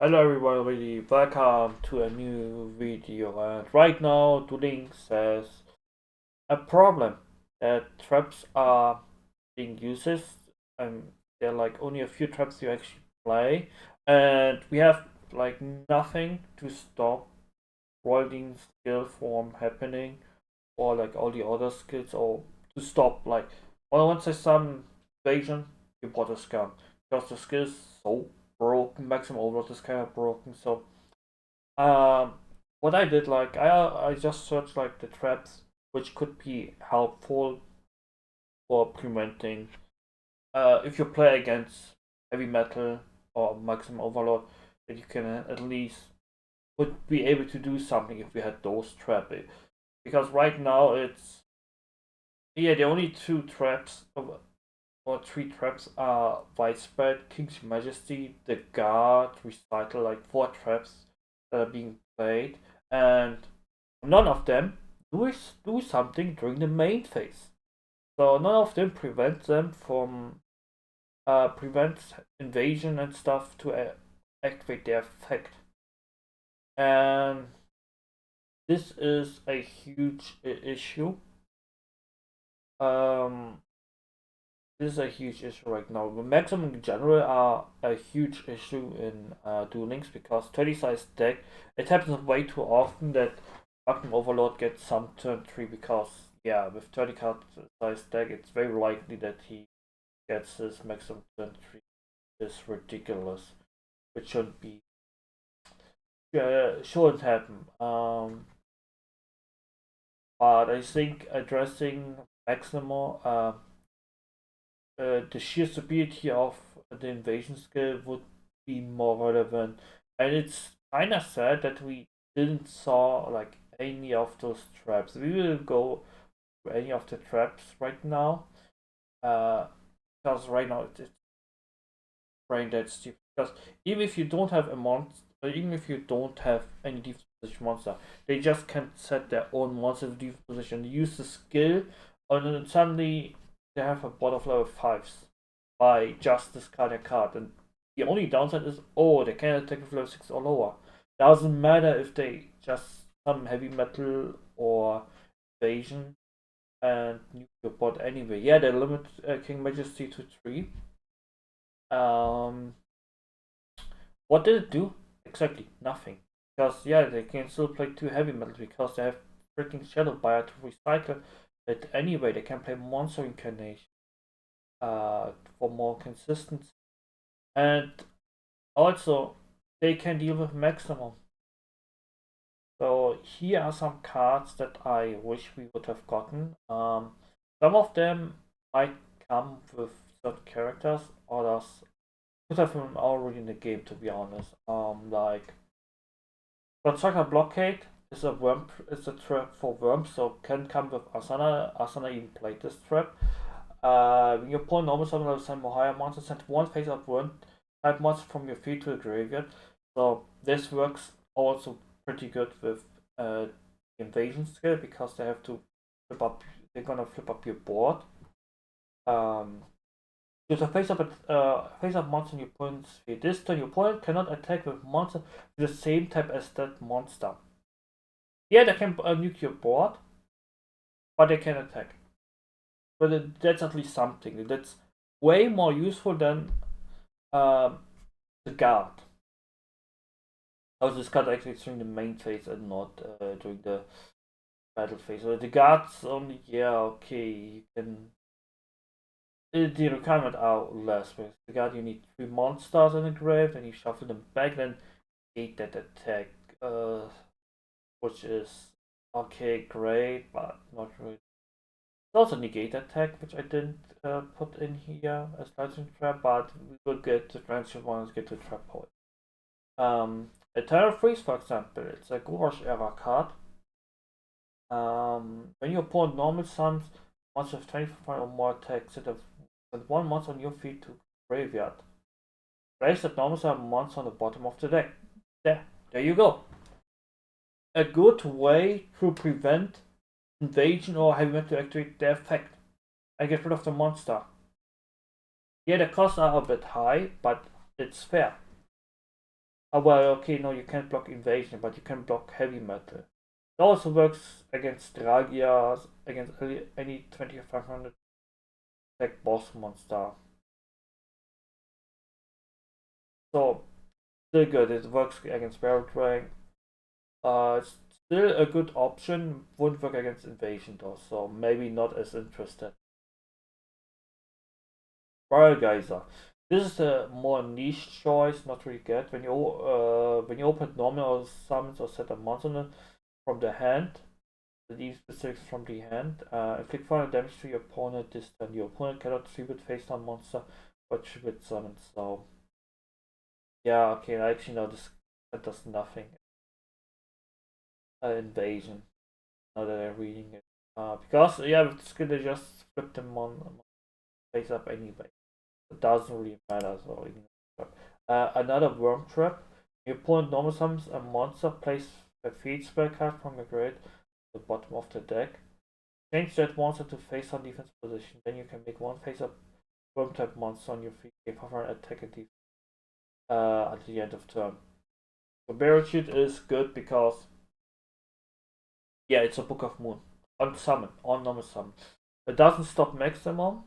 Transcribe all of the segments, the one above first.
Hello everybody, welcome to a new video. And right now Dueling says a problem that traps are being used, and there are like only a few traps you actually play, and we have like nothing to stop rolling skill from happening, or like all the other skills, or to stop like once there's some invasion, you bought a scam because the skill is so broken. Maximum overload is kind of broken. So um, what I did, like I just searched like the traps which could be helpful for preventing if you play against heavy metal or maximum overload, that you can at least would be able to do something if we had those traps. Because right now it's, yeah, the only two traps or three traps are widespread, King's Majesty, the Guard, Recital, like four traps that are being played, and none of them do something during the main phase. So none of them prevent them from prevents invasion and stuff to activate their effect. And this is a huge issue. Um, this is a huge issue right now. The maximum in general are a huge issue in Duel Links because 30 size deck, it happens way too often that maximum overload gets some turn 3 because, yeah, with 30 card size deck, it's very likely that he gets his maximum turn 3. Is ridiculous, which shouldn't be, shouldn't happen. But I think addressing maximum, the sheer stability of the invasion skill would be more relevant. And it's kind of sad that we didn't saw like any of those traps. We will go through any of the traps right now, uh, because right now it's brain dead stupid. Because even if you don't have a monster, even if you don't have any defense position monster, they just can set their own monster to defense position, use the skill, and then suddenly they have a bot of level 5s by just discarding a card. And the only downside is, oh, they can attack with level 6 or lower. Doesn't matter if they just some heavy metal or evasion and nuke your bot anyway. Yeah, they limit King Majesty to 3. Um, what did it do? Exactly nothing. Because yeah, they can still play two heavy metals because they have freaking Shadow Buyer to recycle it anyway. They can play Monster Incarnation for more consistency. And also they can deal with maximum. So here are some cards that I wish we would have gotten. Some of them might come with certain characters, others could have been already in the game, to be honest. Like Bloodsucker Blockade is a worm, is a trap for worms, so can come with Asana. Asana even played this trap. When your opponent normal summon level 7 or higher monster, send one face up worm type monster from your field to the graveyard. So this works also pretty good with the invasion skill because they have to flip up. They're gonna flip up your board. Um, Use a face-up monster in your opponent's field. This turn, your opponent cannot attack with monster with the same type as that monster. Yeah, they can nuke your board, but they can attack. But that's at least something. That's way more useful than um, the guard. I was this card actually during the main phase and not during the battle phase. So the guards only, yeah, okay, you can. The requirement are less. With the guard, you need 3 monsters in the grave, then you shuffle them back, then gate that attack, which is okay, great, but not really. There's also negate attack, which I didn't put in here as lightning trap, but we will get to transfer once we get to trap point. Eternal Freeze, for example, it's a Gouache era card. When your opponent normal summons monster with 25 or more attacks, set of one monster on your field to graveyard. Place that normal summon monster on the bottom of the deck. There you go. A good way to prevent invasion or heavy metal to activate their effect and get rid of the monster. Yeah, the costs are a bit high, but it's fair. Oh, well, okay, no, you can't block invasion, but you can block heavy metal. It also works against Dragias, against any 2500 attack boss monster. So, still good. It works against Barrel Dragon. It's still a good option. Won't work against invasion though, so maybe not as interested. Barrel Geyser. This is a more niche choice, not really good. When you open normal summons or set a monster from the hand, the deal specifics from the hand, inflict 400 damage to your opponent this turn. Your opponent cannot tribute face down monster or tribute summon. So yeah, okay, I actually know this that does nothing. Invasion. Now that I'm reading it. Because yeah, with skill they just flip them on face up anyway. It doesn't really matter. So another worm trap. Your opponent normal summons a monster, place a feed spell card from your grade at the bottom of the deck. Change that monster to face on defense position. Then you can make one face up worm type monster on your feed game for an attack and defense at the end of turn. The barrel shoot is good because yeah, it's a Book of Moon on summon, on normal summon. It doesn't stop maximum,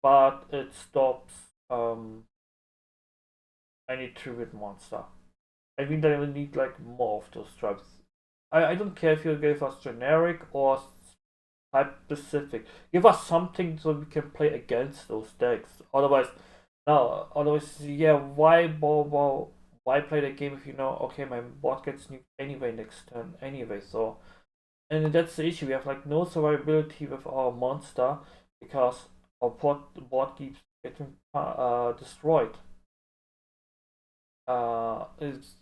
but it stops any tribute monster. I think that we need like more of those traps. I don't care if you give us generic or type specific. Give us something so we can play against those decks. Otherwise, no. Otherwise, yeah. Why play the game if you know? Okay, my bot gets nuked anyway next turn anyway. So, and that's the issue. We have like no survivability with our monster because our bot keeps getting destroyed. It's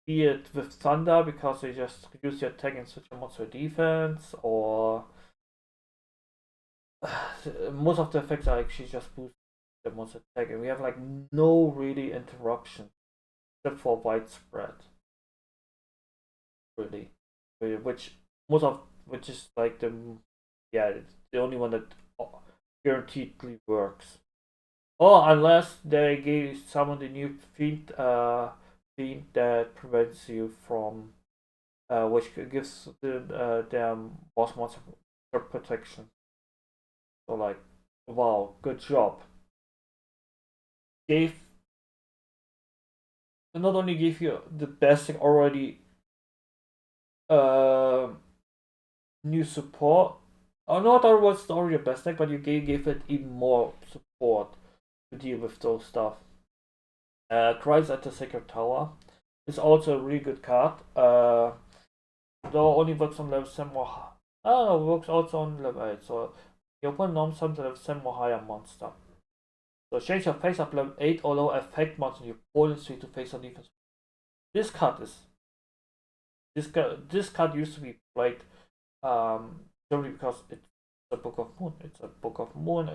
be it with Thunder because they just reduce your attack and switch your monster defense, or most of the effects are actually just boost the monster attack, and we have like no really interruption except for widespread, really, which most of which is like the yeah it's the only one that guaranteedly works. Or unless they gave someone the new fiend that prevents you from which gives them boss monster protection. So like, wow, good job. Gave not only gave you the best thing already, uh, new support. Or not all was already the best deck, but you gave it even more support to deal with those stuff. Cries at the Sacred Tower is also a really good card. Though only works on level 7 or I don't know, works also on level 8. So your opponent norms some level 7 or higher monster. So change your face up level 8 or lower effect monster in your opponent's suite to face on defense. This card is this card used to be played solely because it's a Book of Moon. It's a Book of Moon.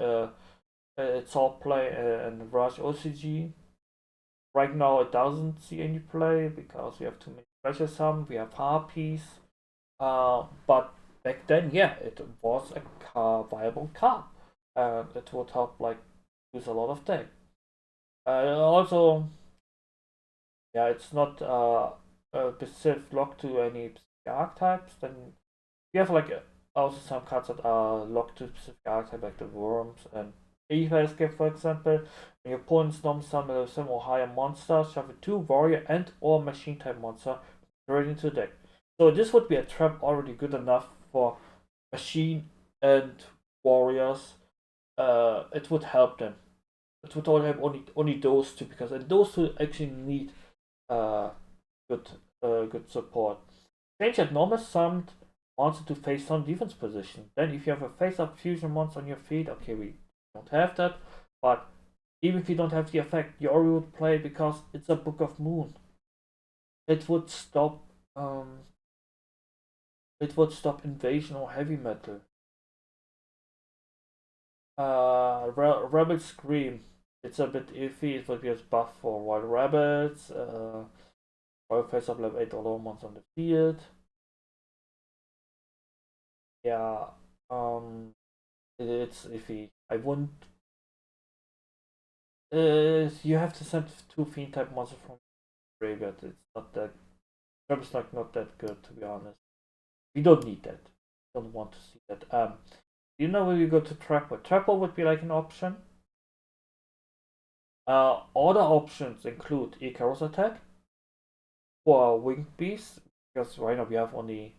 It's all play in Rush OCG. Right now it doesn't see any play because we have too many treasure summons. We have harpies. But back then, yeah, it was a viable card, and it would help like use a lot of deck. Also, yeah, it's not a specific locked to any specific archetypes. Then you have like also some cards that are locked to specific archetypes, like the worms and Eva Escape, for example. When your opponent's normal summon level 7 or higher monsters, shuffle 2 warrior and or machine type monster right into the deck. So this would be a trap already good enough for machine and warriors. It would help them. It would only have only those two because and those two actually need uh good good support. Change that normal summoned monster to face down defense position. Then if you have a face up fusion monster on your feet, okay, we don't have that, but even if you don't have the effect, you already would play because it's a Book of Moon. It would stop invasion or heavy metal. Rebel Scream. It's a bit iffy. It would be a buff for wild rabbits. Wild face up level 8 or lower monsters on the field. Yeah, it's iffy. I wouldn't. You have to send two fiend type monsters from graveyard. It's not that trap is like not that good, to be honest. We don't need that. We don't want to see that. You know, when you go to trapple, trapple would be like an option. Other options include Icarus attack for winged beast, because right now we have only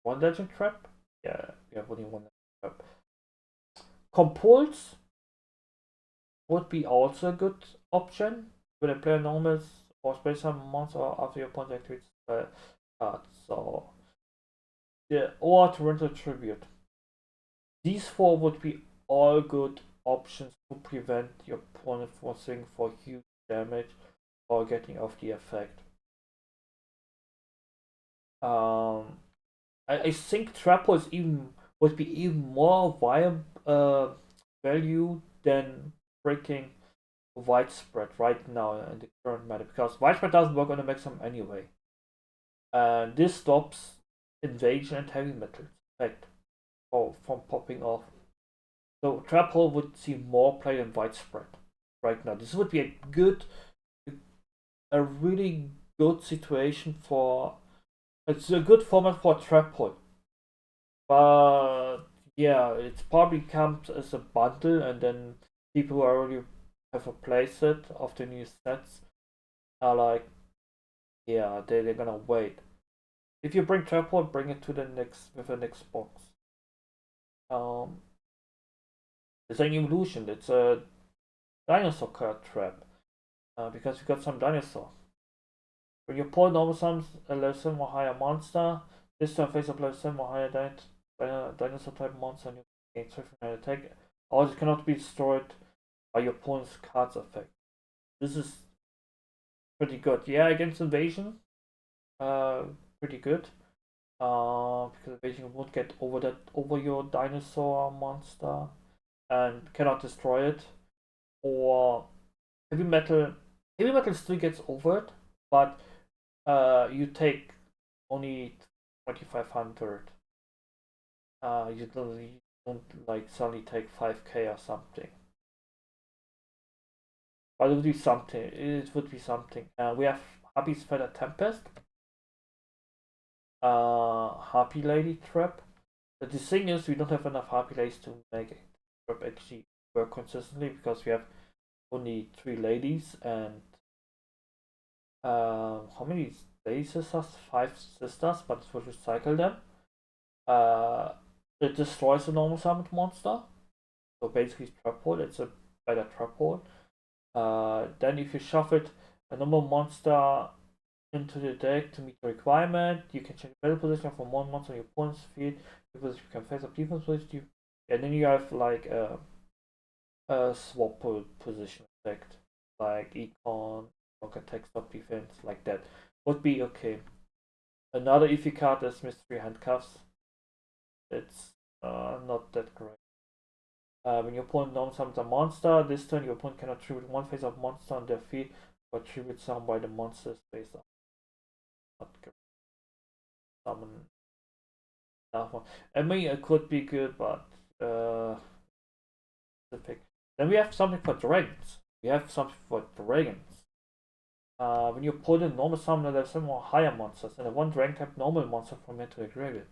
one legend trap. Yeah, we have only one legend trap. Compulse would be also a good option when a player normals or space summon monster after your opponent activates the card. So, yeah, or Torrential Tribute. These four would be all good options to prevent your opponent from swinging for huge damage or getting off the effect. I think Trapple is even would be even more value than freaking widespread right now in the current meta, because widespread doesn't work on the maximum anyway. And this stops invasion and heavy metal effect from popping off. So trap hole would see more play than widespread right now. This would be a really good situation for. It's a good format for trap hole, but yeah, it probably comes as a bundle, and then people who already have a playset of the new sets are like, yeah, they're gonna wait. If you bring trap hole, bring it to the next with the next box. Um, it's an evolution. It's a dinosaur card trap because you got some dinosaur. When you pull normal sums a level 7 or higher monster, this turn face up level 7 or higher dinosaur type monster and you gain 3 attack. Also, it cannot be destroyed by your opponent's card's effect. This is pretty good. Yeah, against invasion, pretty good. Because invasion won't get over your dinosaur monster and cannot destroy it. Or heavy metal still gets over it, but you take only 2500. You don't like suddenly take 5k or something. But it would be something. It would be something. We have Happy's Feather Tempest. Harpy Lady Trap. But the thing is, we don't have enough Harpy Ladies to make it trap actually work consistently, because we have only 3 ladies and how many lady sisters? 5 sisters, but if we recycle them, it destroys a normal summoned monster. So basically, trap hole. It's a better trap hole. Then if you shuffle a normal monster into the deck to meet the requirement, you can change battle position from one monster on your opponent's field because you can face up defense position. And then you have like a swap position effect, like econ, attack, stop defense, like that. Would be okay. Another iffy card is Mystery Handcuffs. It's not that great. When your opponent normally summons a monster, this turn your opponent cannot tribute one face up monster on their field, but tribute some by the monster's face up. Not good. Summon that one. I mean, it could be good, but specific. Then we have something for dragons. When you put in normal summon, there's some more higher monsters, and a one dragon type normal monster from into the graveyard.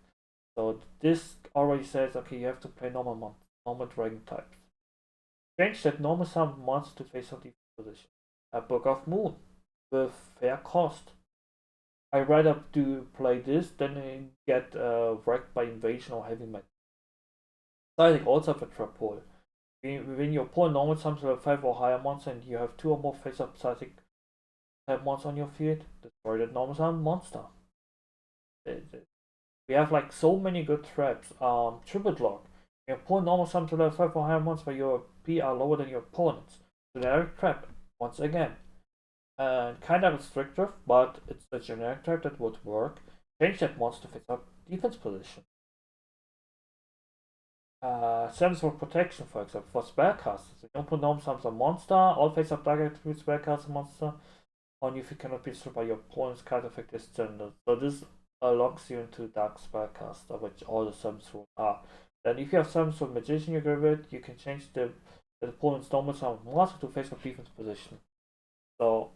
So this already says, okay, you have to play normal dragon types. Change that normal summon monster to face up defense position. A Book of Moon with fair cost. I rather do play this than get wrecked by invasion or heavy metal. So I think also for trap hole. When your opponent normal summons level 5 or higher monster and you have 2 or more face up psychic type monster on your field, destroy that normal summon monster. We have like so many good traps. Tribute Lock. Your opponent normal summons level 5 or higher monsters where your P are lower than your opponent's. Generic trap, once again. And kind of restrictive, but it's a generic trap that would work. Change that monster to face up defense position. Service for protection, for example, for spellcasters. If you don't put normal summons a monster, all face up target attribute spellcaster monster on you if it cannot be destroyed by your opponent's card effect is standard. So this locks you into Dark Spellcaster, which all the summons rules are. Then if you have summons for Magician in your graveyard, you can change the opponent's normal summon monster to face up defense position. So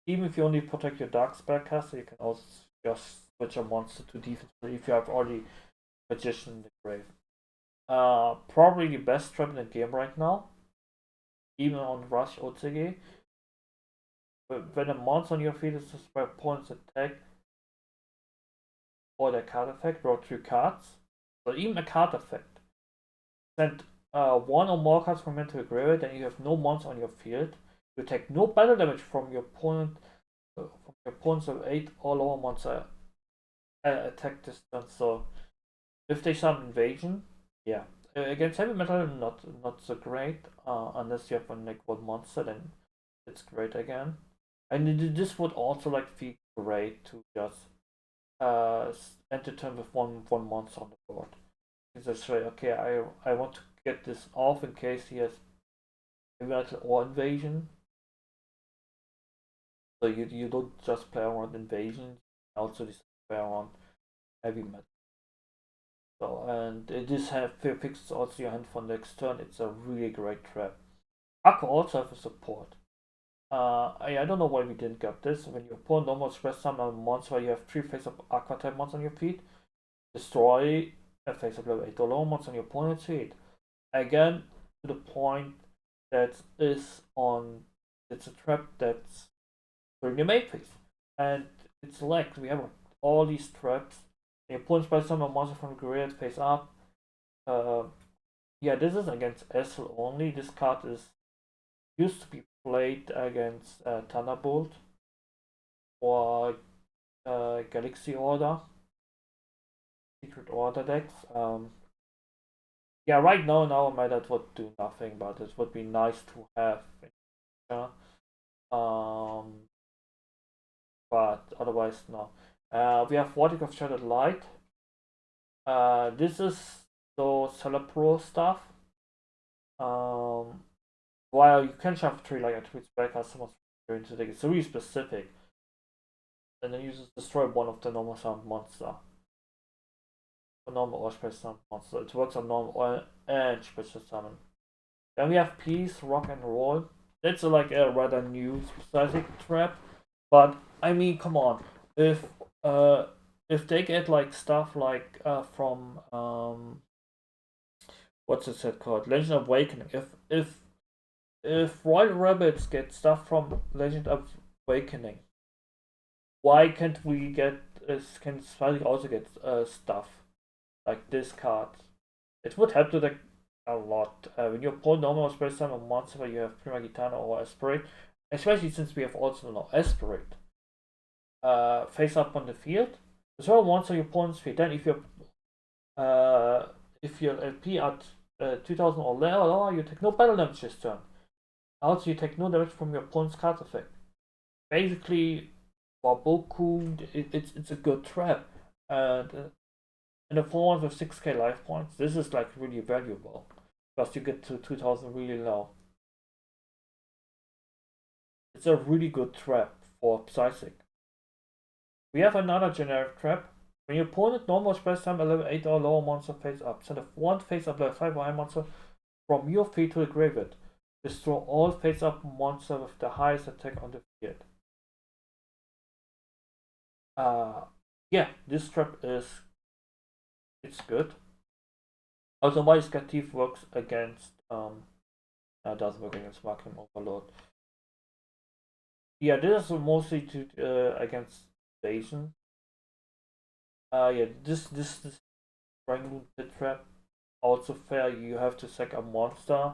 even if you only protect your dark spellcaster, you can also just switch a monster to defense if you have already magician in the grave. Probably the best trap in the game right now, even on Rush OTG. When a monster on your field is by opponent's attack or their card effect, draw 3 cards. So even a card effect. Send one or more cards from hand to the graveyard, then you have no monster on your field. You take no battle damage from your opponent's 8 or lower monster attack distance. So if they summon invasion, yeah. Against heavy metal, not so great. Unless you have like one monster, then it's great again. And this would also like feel great to just end the turn with one monster on the board. You just say, okay, I want to get this off in case he has heavy metal or invasion. So you don't just play around invasion, you also just play around heavy metal. So and this fixes also your hand for next turn. It's a really great trap. Aqua also have a support. I don't know why we didn't get this. When your opponent normal express summon a monster, you have 3 face-up Aqua type monsters on your feet. Destroy a face-up level 8 or lower monster on your opponent's feet. Again, to the point that is on. It's a trap that's during the main phase, and it's like we have all these traps. The opponent by summon a monster from the graveyard face up. Uh, yeah, this is against Essel only. This card is used to be played against Thunderbolt or Galaxy Order, Secret Order decks. Yeah, right now in our meta it would do nothing, but it would be nice to have. Yeah. Um, but otherwise no. We have Vortic of Shattered Light. This is so Celebro stuff. While you can shove 3 like a tweet spell customers into the it's really specific. And then uses destroy one of the normal sound monster. A normal or special summon monster. It works on normal or and special summon. Then we have Peace, Rock and Roll. That's like a rather new specific trap. But I mean come on. If they get like stuff like from what's it said called? Legend of Awakening. If Royal Rabbits get stuff from Legend of Awakening, why can't we get can Spidey also get stuff like this card? It would help to the a lot. When you pull normal space time a monster where you have Prima Gitana or Aspirate, especially since we have also now Aspirate face up on the field. Throw a monster on your opponent's field. Then if your LP at 2000 or lower, you take no battle damage this turn. Also, you take no damage from your opponent's card effect. Basically, for Boku, it's a good trap. And in a format with 6k life points, this is like really valuable. Because you get to 2000 really low. It's a really good trap for Psychic. We have another generic trap. When your opponent normal space time a level 8 or lower monster face up, send one face up level 5 or higher monster from your field to the graveyard. Destroy all face up monsters with the highest attack on the field. Yeah, this trap it's good. Also, my Thief works against doesn't work against Marking Overload. Yeah, this is mostly to against Invasion. Yeah, this Dragon Pit Trap also fair. You have to sack a monster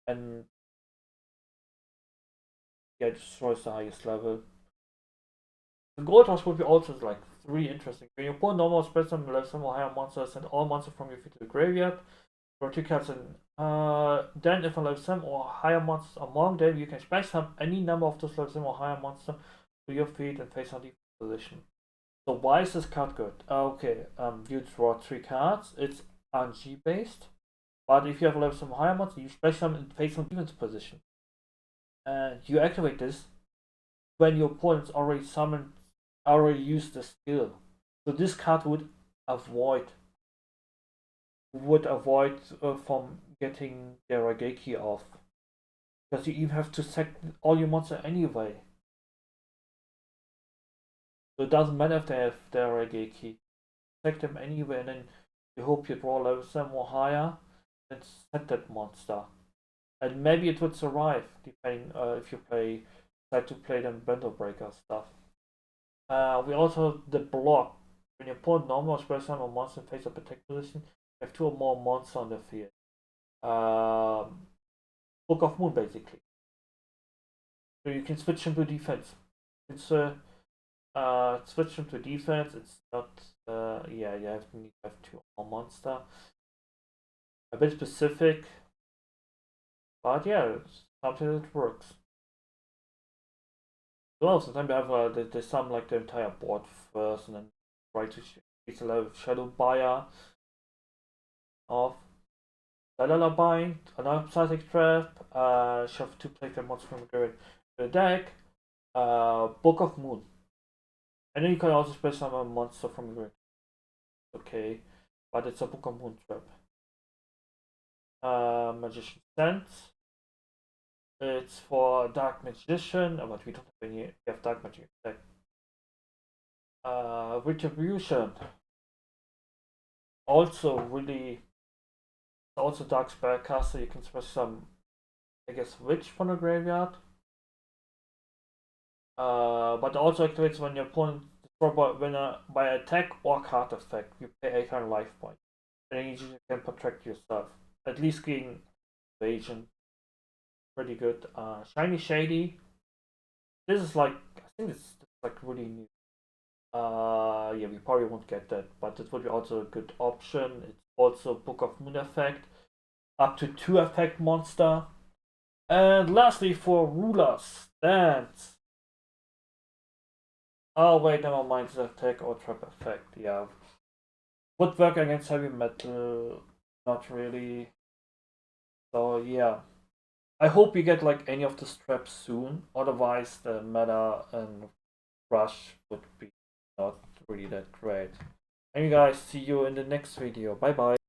and yeah, destroys the highest level. The Gold Rush would be also like really interesting. When you pull normal spread some level some or higher monsters and all monsters from your field to the graveyard, draw 2 cards and then if a level 7 or higher monsters among them, you can smash some any number of those level 7 or higher monsters to your field and face on defense position. So why is this card good? Okay, you draw 3 cards. It's RNG based, but if you have a level 7 higher monster, you smash them and face on defense position. And you activate this when your opponent's already used the skill. So this card avoid would avoid from getting their Rageki off. Because you even have to sack all your monster anyway. So it doesn't matter if they have their reggae key. Take them anyway, and then you hope you draw level 7 or higher, and set that monster. And maybe it would survive, depending if you decide to play them bundle breaker stuff. We also the block. When you put normal special summon monster in face of attack position, you have 2 or more monsters on the field. Book of Moon basically. So you can switch them to defense. It's switch them to defense. It's not yeah, you have to have 2 or more monster. A bit specific, but yeah, it's something that works. Well, sometimes they have they sum like the entire board first, and then try to increase the level of Shadow Buyer of Lullaby, another Psychic Trap, shuffle 2 play their monster from the deck, Book of Moon. And then you can also play some monster from the grid. Okay, but it's a Book of Moon trap. Magician Sense. It's for Dark Magician, but we don't have any. We have Dark Magic deck. Retribution. Also really. Also Dark Spellcaster. You can special some, I guess, Witch from the graveyard. But also activates when your opponent by attack or card effect you pay 800 life points. And then you can protect yourself. At least getting evasion. Pretty good. Shiny Shady. This is like I think it's like really new. Yeah, we probably won't get that, but it would be also a good option. It's also Book of Moon effect, up to 2 effect monster. And lastly, for rulers, Stance. Oh wait, never mind. It's attack or trap effect. Yeah, would work against heavy metal. Not really. So yeah, I hope we get like any of the straps soon. Otherwise, the meta and rush would be not really that great. Anyway guys, see you in the next video. Bye bye.